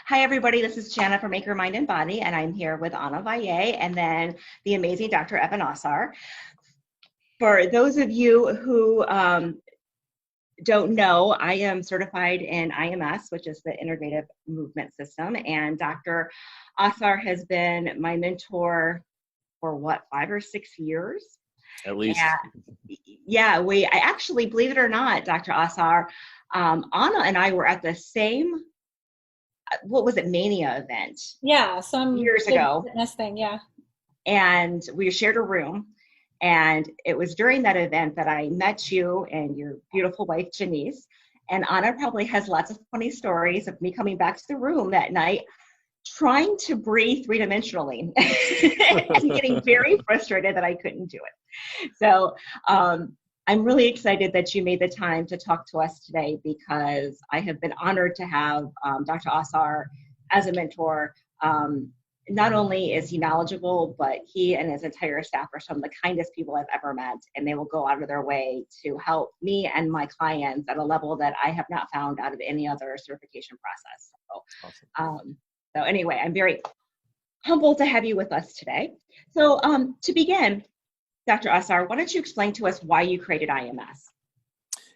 Hi, everybody. This is Jana from Anchor Mind and Body, and I'm here with Anna Valle and then the amazing Dr. Evan Osar. For those of you who don't know, I am certified in IMS, which is the Integrative Movement System, and Dr. Osar has been my mentor for 5 or 6 years? At least. And yeah, I actually, believe it or not, Dr. Osar, Anna and I were at the same, what was it, Mania event? Yeah, some years ago. fitness thing, yeah. And we shared a room. And it was during that event that I met you and your beautiful wife, Janice. And Anna probably has lots of funny stories of me coming back to the room that night, trying to breathe three-dimensionally and getting very frustrated that I couldn't do it. So I'm really excited that you made the time to talk to us today, because I have been honored to have Dr. Osar as a mentor. Not only is he knowledgeable, but he and his entire staff are some of the kindest people I've ever met, and they will go out of their way to help me and my clients at a level that I have not found out of any other certification process. So, awesome. So anyway, I'm very humbled to have you with us today. So to begin, Dr. Osar, why don't you explain to us why you created IMS?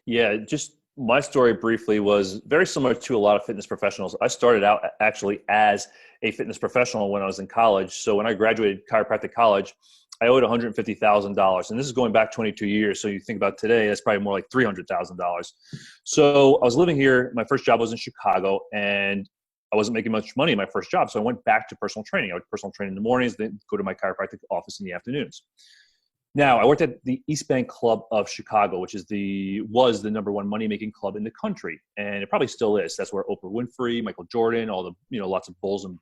Yeah, just my story briefly was very similar to a lot of fitness professionals. I started out actually as a fitness professional when I was in college. So when I graduated chiropractic college, I owed $150,000. And this is going back 22 years. So you think about today, that's probably more like $300,000. So I was living here. My first job was in Chicago, and I wasn't making much money in my first job. So I went back to personal training. I would personal train in the mornings, then go to my chiropractic office in the afternoons. Now, I worked at the East Bank Club of Chicago, which was the number one money-making club in the country. And it probably still is. That's where Oprah Winfrey, Michael Jordan, all the, lots of Bulls and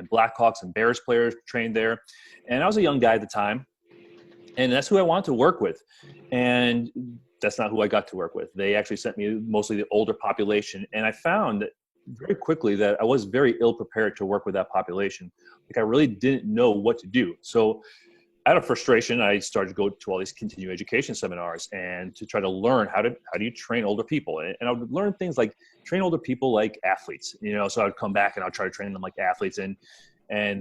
Blackhawks and Bears players trained there. And I was a young guy at the time, and that's who I wanted to work with. And that's not who I got to work with. They actually sent me mostly the older population. And I found that very quickly that I was very ill prepared to work with that population. Like, I really didn't know what to do. So out of frustration, I started to go to all these continuing education seminars and to try to learn how do you train older people. And I would learn things like train older people like athletes, so I'd come back and I'd try to train them like athletes, and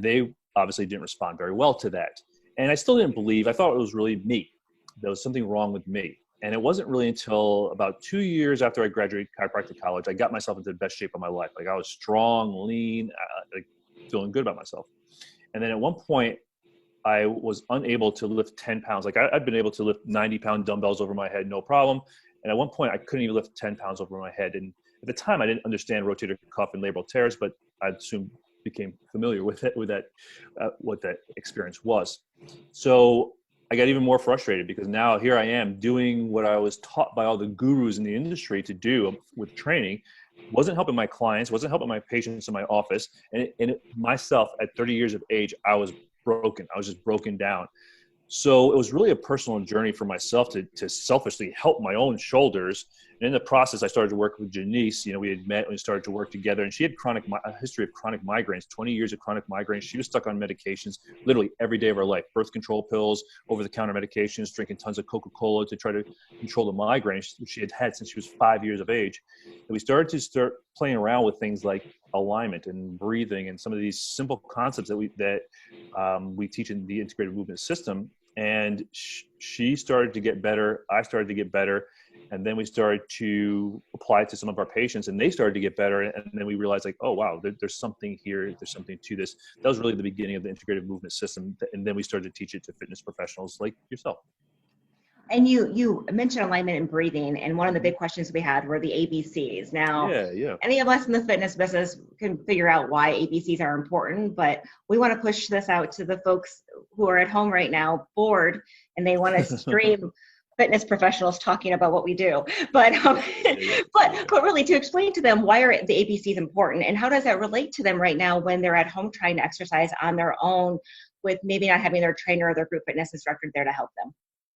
they obviously didn't respond very well to that. And I still didn't believe, I thought it was really me. There was something wrong with me. And it wasn't really until about 2 years after I graduated chiropractic college, I got myself into the best shape of my life. Like, I was strong, lean, like feeling good about myself. And then at one point, I was unable to lift 10 pounds. Like, I'd been able to lift 90-pound dumbbells over my head, no problem. And at one point, I couldn't even lift 10 pounds over my head. And at the time, I didn't understand rotator cuff and labral tears, but I soon became familiar with it, with that, what that experience was. So I got even more frustrated, because now here I am doing what I was taught by all the gurus in the industry to do with training. Wasn't helping my clients, wasn't helping my patients in my office. And myself at 30 years of age, I was broken. I was just broken down. So it was really a personal journey for myself to selfishly help my own shoulders. And in the process, I started to work with Janice. We had met and we started to work together, and she had a history of chronic migraines, 20 years of chronic migraines. She was stuck on medications literally every day of her life, birth control pills, over-the-counter medications, drinking tons of Coca-Cola to try to control the migraines she had since she was 5 years of age. And we started to playing around with things like alignment and breathing and some of these simple concepts that we teach in the Integrative Movement System. And she started to get better. I started to get better. And then we started to apply it to some of our patients, and they started to get better. And then we realized, like, oh, wow, there's something here. There's something to this. That was really the beginning of the Integrative Movement System. And then we started to teach it to fitness professionals like yourself. And you mentioned alignment and breathing, and one of the big questions we had were the ABCs. Now, any of us in the fitness business can figure out why ABCs are important, but we want to push this out to the folks who are at home right now, bored, and they want to stream fitness professionals talking about what we do. But but really, to explain to them, why are the ABCs important, and how does that relate to them right now when they're at home trying to exercise on their own with maybe not having their trainer or their group fitness instructor there to help them?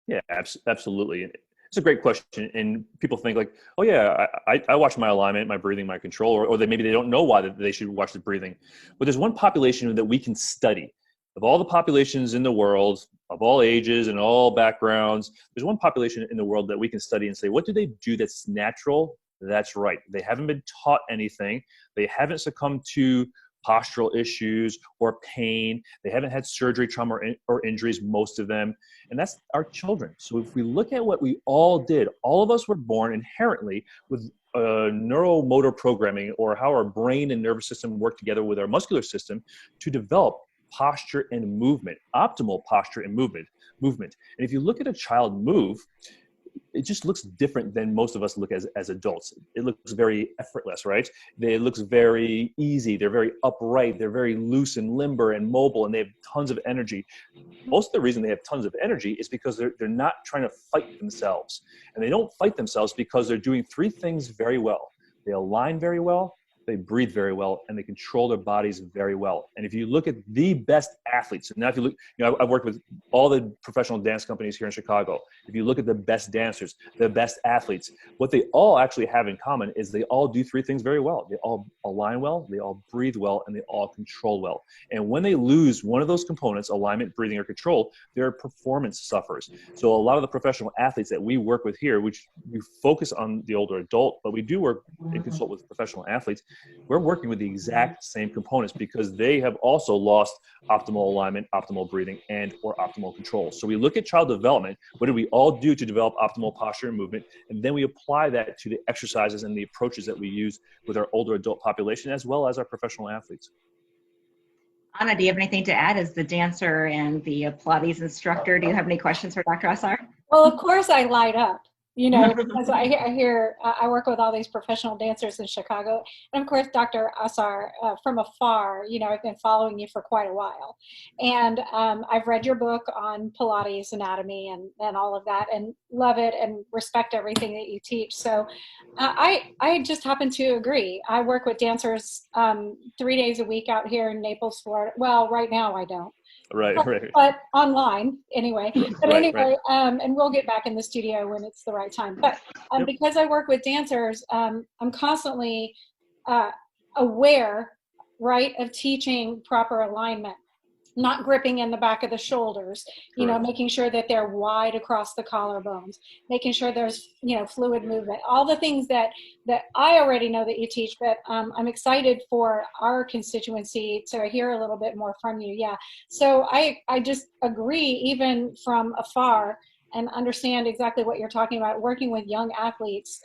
Yeah, absolutely. It's a great question. And people think like, oh yeah, I watch my alignment, my breathing, my control, or maybe they don't know why they should watch the breathing. But there's one population that we can study. Of all the populations in the world, of all ages and all backgrounds, there's one population in the world that we can study and say, what do they do that's natural That's right. They haven't been taught anything. They haven't succumbed to postural issues or pain. They haven't had surgery, trauma, or injuries, most of them. And that's our children. So if we look at what we all did, all of us were born inherently with neuromotor programming, or how our brain and nervous system work together with our muscular system to develop posture and movement, optimal posture and movement. And if you look at a child move, it just looks different than most of us look as adults. It looks very effortless, right? It looks very easy. They're very upright. They're very loose and limber and mobile, and they have tons of energy. Most of the reason they have tons of energy is because they're not trying to fight themselves. And they don't fight themselves because they're doing three things very well. They align very well, they breathe very well, and they control their bodies very well. And if you look at the best athletes, and now if you look, I've worked with all the professional dance companies here in Chicago. If you look at the best dancers, the best athletes, what they all actually have in common is they all do three things very well. They all align well, they all breathe well, and they all control well. And when they lose one of those components, alignment, breathing, or control, their performance suffers. So a lot of the professional athletes that we work with here, which we focus on the older adult, but we do work and consult with professional athletes, we're working with the exact same components because they have also lost optimal alignment, optimal breathing, and or optimal control. So we look at child development. What do we all do to develop optimal posture and movement? And then we apply that to the exercises and the approaches that we use with our older adult population, as well as our professional athletes. Anna, do you have anything to add as the dancer and the Pilates instructor? Do you have any questions for Dr. Osar? Well, of course I light up. Because I work with all these professional dancers in Chicago. And of course, Dr. Osar, from afar, I've been following you for quite a while. And I've read your book on Pilates anatomy and all of that, and love it and respect everything that you teach. So I just happen to agree. I work with dancers 3 days a week out here in Naples, Florida. Well, right now I don't. Right. But online anyway. But right. And we'll get back in the studio when it's the right time. But because I work with dancers, I'm constantly aware, right, of teaching proper alignment, not gripping in the back of the shoulders, making sure that they're wide across the collarbones, making sure there's, fluid movement, all the things that I already know that you teach, but I'm excited for our constituency to hear a little bit more from you. Yeah. So I just agree, even from afar, and understand exactly what you're talking about. Working with young athletes,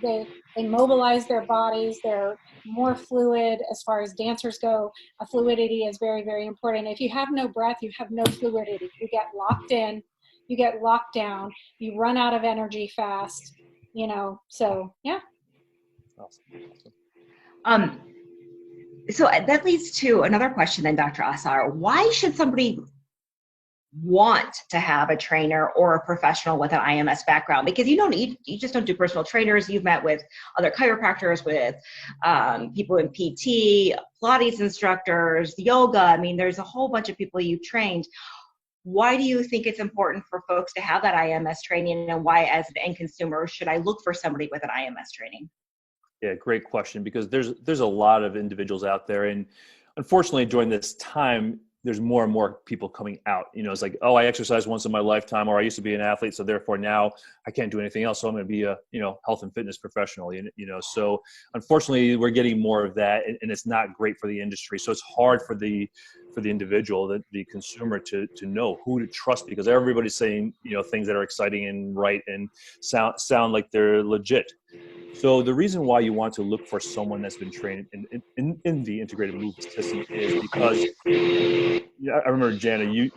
they mobilize their bodies. They're more fluid as far as dancers go. Fluidity is very, very important. If you have no breath, you have no fluidity. You get locked in, you get locked down, you run out of energy fast, so yeah. Awesome. So that leads to another question then, Dr. Osar. Why should somebody want to have a trainer or a professional with an IMS background? Because you just don't do personal trainers. You've met with other chiropractors, with people in PT, Pilates instructors, yoga. I mean, there's a whole bunch of people you've trained. Why do you think it's important for folks to have that IMS training, and why, as an end consumer, should I look for somebody with an IMS training? Yeah, great question, because there's a lot of individuals out there, and unfortunately during this time, there's more and more people coming out. It's like, oh, I exercised once in my lifetime, or I used to be an athlete, so therefore now I can't do anything else. So I'm going to be a, health and fitness professional. So unfortunately, we're getting more of that, and it's not great for the industry. So it's hard for the individual, the consumer, to know who to trust, because everybody's saying things that are exciting and right and sound like they're legit. So the reason why you want to look for someone that's been trained in the Integrative Movement System is because, I remember, Jana, you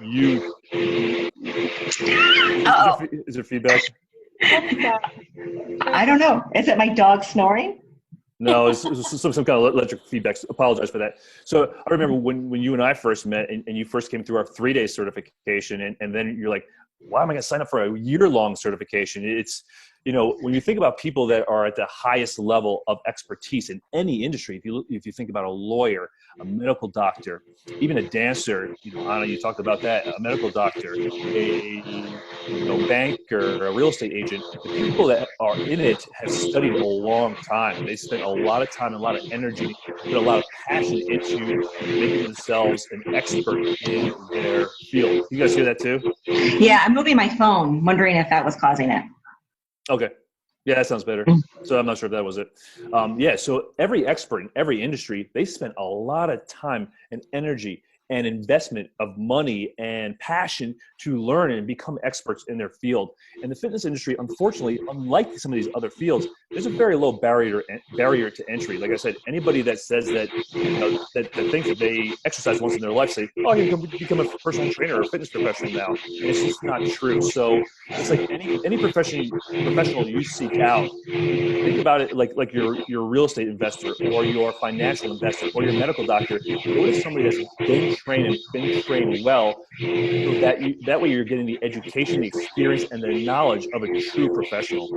is there feedback? I don't know. Is it my dog snoring? No, it's some kind of electric feedback. Apologize for that. So I remember when you and I first met, and you first came through our 3-day certification, and then you're like, why am I going to sign up for a year-long certification? It's, when you think about people that are at the highest level of expertise in any industry, if you think about a lawyer, a medical doctor, even a dancer, Anna, you talked about that, a medical doctor, a banker, a real estate agent, the people that are in it have studied a long time. They spent a lot of time, a lot of energy, put a lot of passion into making themselves an expert in their field. You guys hear that too? Yeah, I'm moving my phone, wondering if that was causing it. Okay. Yeah, that sounds better. So I'm not sure if that was it. Yeah, so every expert in every industry, they spend a lot of time and energy and investment of money and passion to learn and become experts in their field. And the fitness industry, unfortunately, unlike some of these other fields, there's a very low barrier to entry. Like I said, anybody that says that, that thinks that they exercise once in their life say, oh, you can become a personal trainer or a fitness professional now. And it's just not true. So it's like any professional you seek out, think about it like your real estate investor or your financial investor or your medical doctor. Go to somebody that's been trained and been trained well, so that way you're getting the education, the experience, and the knowledge of a true professional.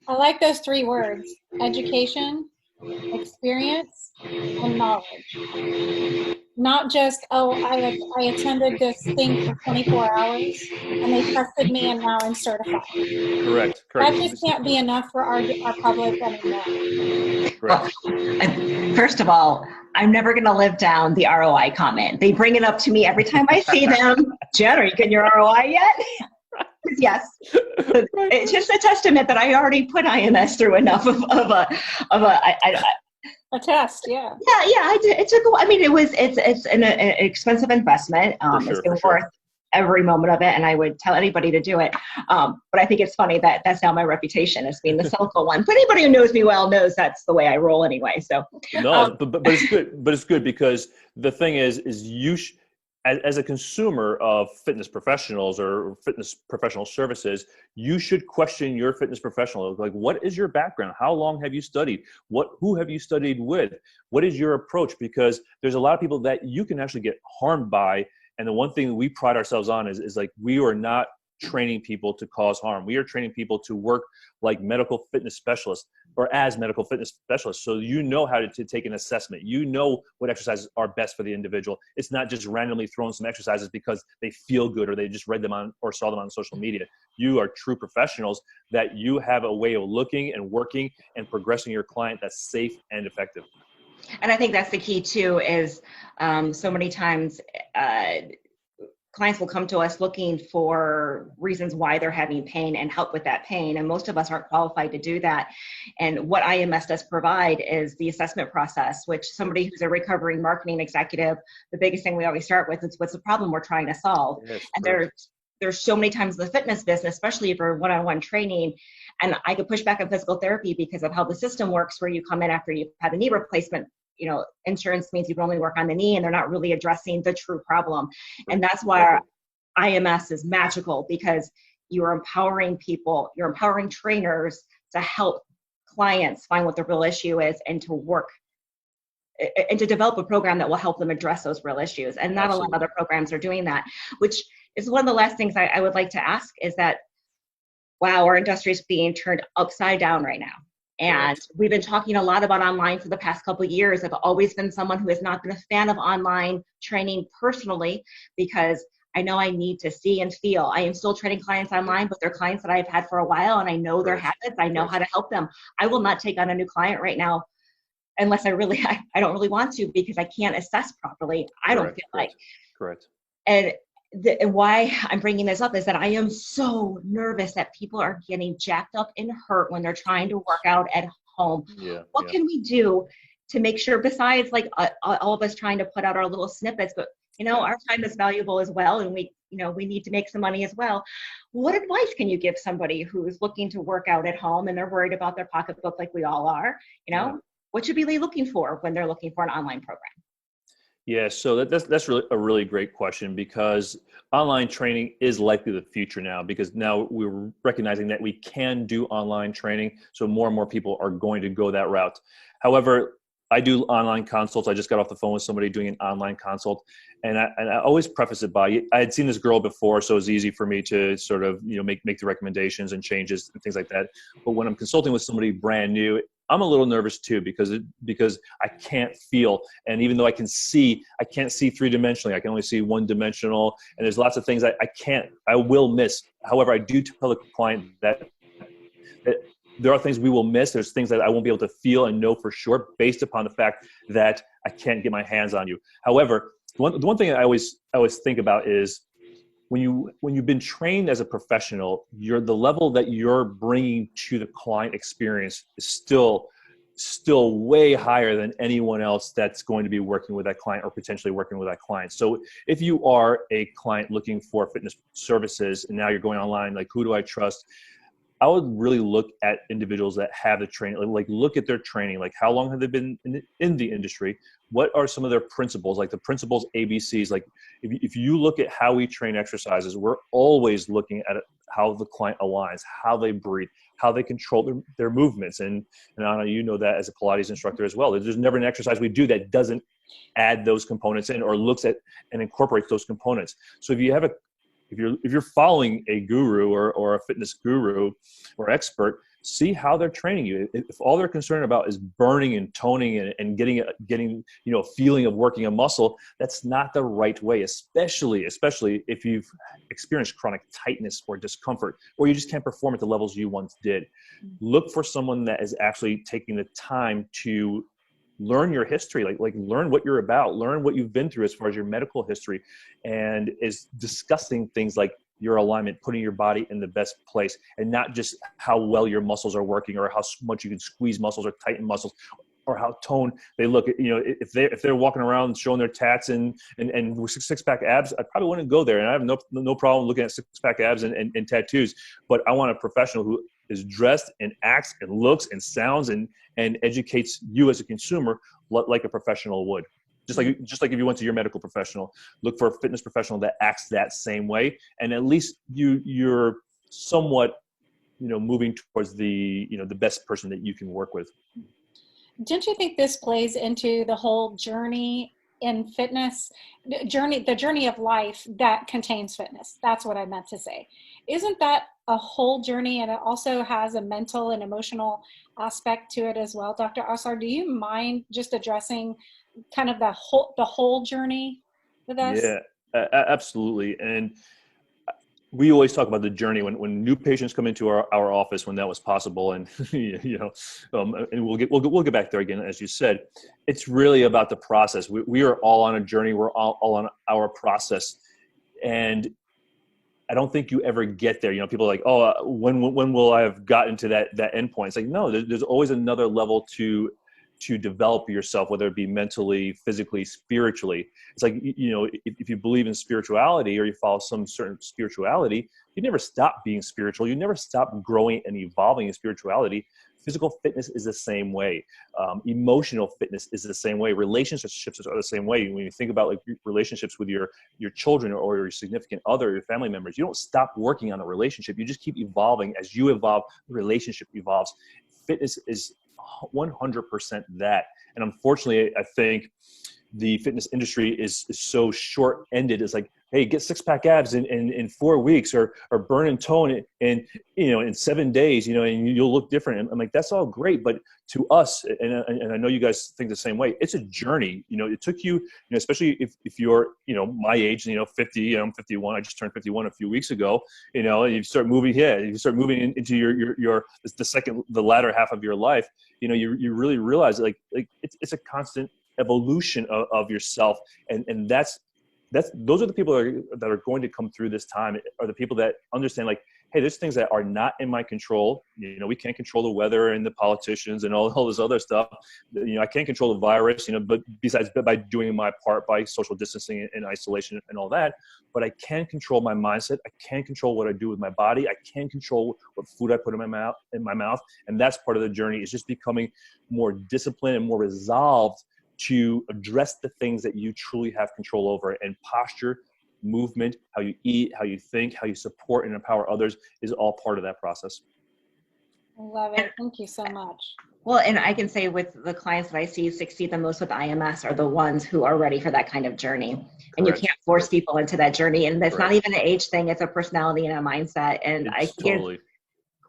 I like those 3 words: education, experience, and knowledge. Not just, oh, I attended this thing for 24 hours and they tested me and now I'm certified. Correct. That just can't be enough for our public anymore. Correct. Well, first of all, I'm never going to live down the ROI comment. They bring it up to me every time I see them. Jen, are you getting your ROI yet? Yes. It's just a testament that I already put IMS through enough of a test. Yeah. Yeah. I did. It took. I mean, it's an expensive investment. It's been worth every moment of it, and I would tell anybody to do it. But I think it's funny that that's now my reputation as being the cynical one. But anybody who knows me well knows that's the way I roll anyway. So no, but it's good. But it's good because the thing is you as a consumer of fitness professionals or fitness professional services, you should question your fitness professional. Like, what is your background? How long have you studied? Who have you studied with? What is your approach? Because there's a lot of people that you can actually get harmed by. And the one thing that we pride ourselves on is like, we are not training people to cause harm. We are training people to work like medical fitness specialists or as medical fitness specialists. So you know how to take an assessment. You know what exercises are best for the individual. It's not just randomly throwing some exercises because they feel good or they just read them on or saw them on social media. You are true professionals that you have a way of looking and working and progressing your client that's safe and effective. And I think that's the key too, is so many times clients will come to us looking for reasons why they're having pain and help with that pain. And most of us aren't qualified to do that. And what IMS does provide is the assessment process, which somebody who's a recovering marketing executive, the biggest thing we always start with is what's the problem we're trying to solve. Yes, and there's so many times in the fitness business, especially for one-on-one training, and I could push back on physical therapy because of how the system works, where you come in after you've had a knee replacement. You know, insurance means you can only work on the knee and they're not really addressing the true problem. And that's why our IMS is magical, because you're empowering people, you're empowering trainers to help clients find what the real issue is and to work and to develop a program that will help them address those real issues. And not Absolutely. A lot of other programs are doing that, which is one of the last things I would like to ask is that, wow, our industry is being turned upside down right now. And we've been talking a lot about online for the past couple of years. I've always been someone who has not been a fan of online training personally, because I know I need to see and feel. I am still training clients online, but they're clients that I've had for a while, and I know their habits. I know how to help them. I will not take on a new client right now unless I don't really want to, because I can't assess properly. I don't feel like. Correct. And why I'm bringing this up is that I am so nervous that people are getting jacked up and hurt when they're trying to work out at home. What can we do to make sure, besides like all of us trying to put out our little snippets, but our time is valuable as well, and we need to make some money as well. What advice can you give somebody who's looking to work out at home and they're worried about their pocketbook like we all are? What should be they looking for when they're looking for an online program? Yeah, so that's really a really great question, because online training is likely the future now, because now we're recognizing that we can do online training. So more and more people are going to go that route. However, I do online consults. I just got off the phone with somebody doing an online consult, and I always preface it by, I had seen this girl before, so it was easy for me to sort of make the recommendations and changes and things like that. But when I'm consulting with somebody brand new, I'm a little nervous too, because I can't feel, and even though I can't see 3-dimensionally, I can only see 1-dimensional, and there's lots of things I will miss. However, I do tell the client that there are things we will miss. There's things that I won't be able to feel and know for sure based upon the fact that I can't get my hands on you. However, the one thing I always think about is, when you've been trained as a professional, the level that you're bringing to the client experience is still way higher than anyone else that's going to be working with that client or potentially working with that client. So if you are a client looking for fitness services and now you're going online, like, who do I trust? I would really look at individuals that have the training, like look at their training, like how long have they been in the industry? What are some of their principles, like the principles ABCs? Like if you look at how we train exercises, we're always looking at how the client aligns, how they breathe, how they control their movements. And Anna, you know that as a Pilates instructor as well. There's never an exercise we do that doesn't add those components in or looks at and incorporates those components. So if you're following a guru or a fitness guru or expert, see how they're training you. If all they're concerned about is burning and toning and getting a feeling of working a muscle, that's not the right way, especially if you've experienced chronic tightness or discomfort, or you just can't perform at the levels you once did. Look for someone that is actually taking the time to learn your history, like learn what you're about, learn what you've been through as far as your medical history, and is discussing things like your alignment, putting your body in the best place, and not just how well your muscles are working or how much you can squeeze muscles or tighten muscles or how toned they look. If they're walking around showing their tats and six-pack abs, I probably wouldn't go there. And I have no problem looking at six-pack abs and tattoos, but I want a professional who is dressed and acts and looks and sounds and educates you as a consumer like a professional would. Just like if you went to your medical professional, look for a fitness professional that acts that same way, and at least you're somewhat moving towards the best person that you can work with. Don't you think this plays into the whole journey in fitness, the journey of life that contains fitness? That's what I meant to say. Isn't that a whole journey, and it also has a mental and emotional aspect to it as well? Dr. Osar, do you mind just addressing kind of the whole journey with us? Yeah, absolutely. And we always talk about the journey when new patients come into our office, when that was possible, and and we'll get back there again, as you said. It's really about the process. We are all on a journey. We're all on our process, and I don't think you ever get there. People are like, oh, when will I have gotten to that end point? It's like, no, there's always another level to develop yourself, whether it be mentally, physically, spiritually. It's like, if you believe in spirituality or you follow some certain spirituality, you never stop being spiritual. You never stop growing and evolving in spirituality. Physical fitness is the same way. Emotional fitness is the same way. Relationships are the same way. When you think about like relationships with your children or your significant other, your family members, you don't stop working on a relationship. You just keep evolving. As you evolve, the relationship evolves. Fitness is 100% that. And unfortunately, I think the fitness industry is so short-ended. It's like, hey, get six-pack abs in 4 weeks, or burn and tone in 7 days, and you'll look different. And I'm like, that's all great, but to us, and I know you guys think the same way, it's a journey. It took you, especially if you're, my age, 50, I'm 51. I just turned 51 a few weeks ago. And you start moving into the latter half of your life. You really realize like it's a constant evolution of yourself, and those are the people that are going to come through this time, are the people that understand, like, hey, there's things that are not in my control. We can't control the weather and the politicians and all this other stuff. I can't control the virus, but besides by doing my part by social distancing and isolation and all that, but I can control my mindset. I can control what I do with my body. I can control what food I put in my mouth. And that's part of the journey, is just becoming more disciplined and more resolved to address the things that you truly have control over. And posture, movement, how you eat, how you think, how you support and empower others is all part of that process. I love it. Thank you so much. Well, and I can say with the clients that I see succeed the most with IMS are the ones who are ready for that kind of journey. Correct. And you can't force people into that journey. And that's not even an age thing. It's a personality and a mindset. And I think it's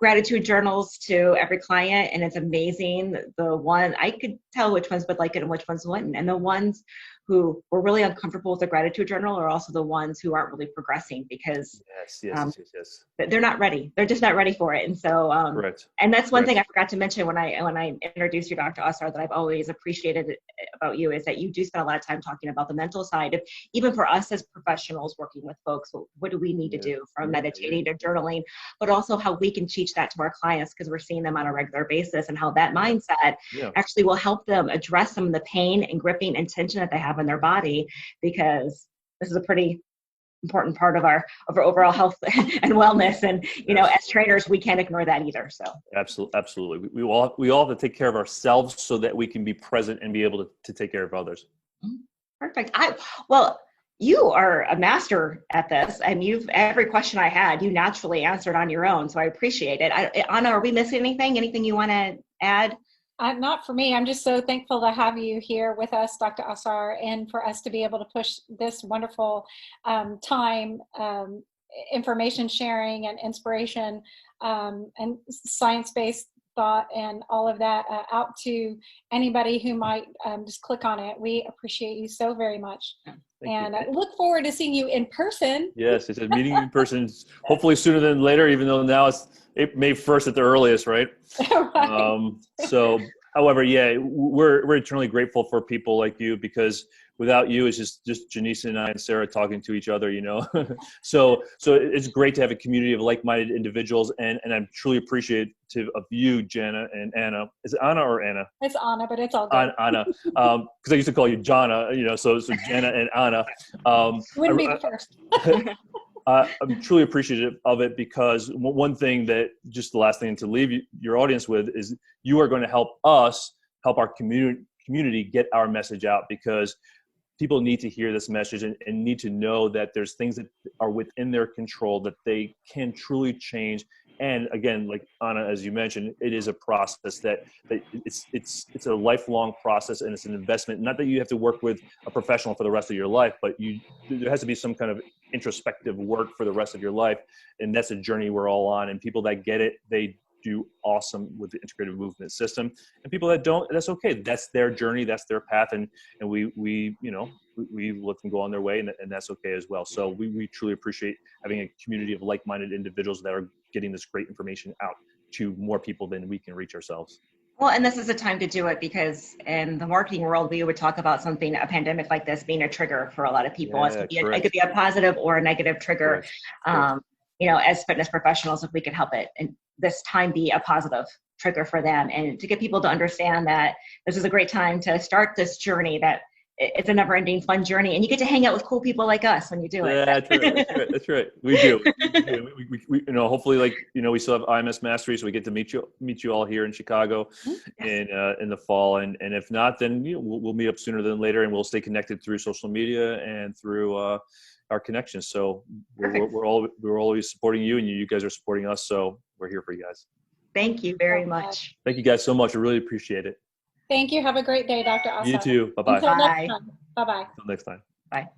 gratitude journals to every client, and it's amazing. The one, I could tell which ones would like it and which ones wouldn't. And the ones who were really uncomfortable with the gratitude journal are also the ones who aren't really progressing because yes. they're not ready. They're just not ready for it. And so, Correct. and that's one thing I forgot to mention when I introduced you, Dr. Osar, that I've always appreciated about you is that you do spend a lot of time talking about the mental side of, even for us as professionals working with folks, what do we need to do from meditating to journaling, but also how we can teach that to our clients because we're seeing them on a regular basis, and how that mindset actually will help them address some of the pain and gripping and tension that they have in their body, because this is a pretty important part of our overall health and wellness. And as trainers, we can't ignore that either. So absolutely, we all have to take care of ourselves so that we can be present and be able to take care of others. Perfect. Well, you are a master at this, and every question I had, you naturally answered on your own. So I appreciate it. Anna, are we missing anything? Anything you want to add? Not for me. I'm just so thankful to have you here with us, Dr. Osar, and for us to be able to push this wonderful time, information sharing and inspiration and science-based thought and all of that out to anybody who might just click on it. We appreciate you so very much. And I look forward to seeing you in person. Yes, it's a meeting in person, hopefully sooner than later, even though now it's May 1st at the earliest, right? Right. So, however, we're eternally grateful for people like you, because without you, it's just Janice and I and Sarah talking to each other, So it's great to have a community of like-minded individuals, and I'm truly appreciative of you, Jana and Anna. Is it Anna or Anna? It's Anna, but it's all good. Anna, because I used to call you Jana, so Jana and Anna. Wouldn't be the first. I'm truly appreciative of it, because one thing that, just the last thing to leave your audience with, is you are going to help our community get our message out, because people need to hear this message and need to know that there's things that are within their control that they can truly change. And again, like Anna, as you mentioned, it is a process that it's a lifelong process, and it's an investment. Not that you have to work with a professional for the rest of your life, but there has to be some kind of introspective work for the rest of your life. And that's a journey we're all on. And people that get it, they do awesome with the Integrative Movement System. And people that don't, that's okay. That's their journey. That's their path. And we let them go on their way, and that's okay as well. So we truly appreciate having a community of like-minded individuals that are getting this great information out to more people than we can reach ourselves. Well, and this is a time to do it, because in the marketing world, we would talk about a pandemic like this being a trigger for a lot of people. It could be a positive or a negative trigger. Correct. As fitness professionals, if we could help it and this time be a positive trigger for them, and to get people to understand that this is a great time to start this journey, that it's a never-ending fun journey, and you get to hang out with cool people like us when you do it. That's right. We do. We hopefully, we still have IMS Mastery, so we get to meet you all here in Chicago in the fall, and if not, then we'll meet up sooner than later, and we'll stay connected through social media and through our connections. So we're always supporting you, and you guys are supporting us. So we're here for you guys. Thank you very much. Thank you guys so much. I really appreciate it. Thank you. Have a great day, Dr. Osar. You too. Bye-bye. Until next time. Bye-bye. Until next time. Bye.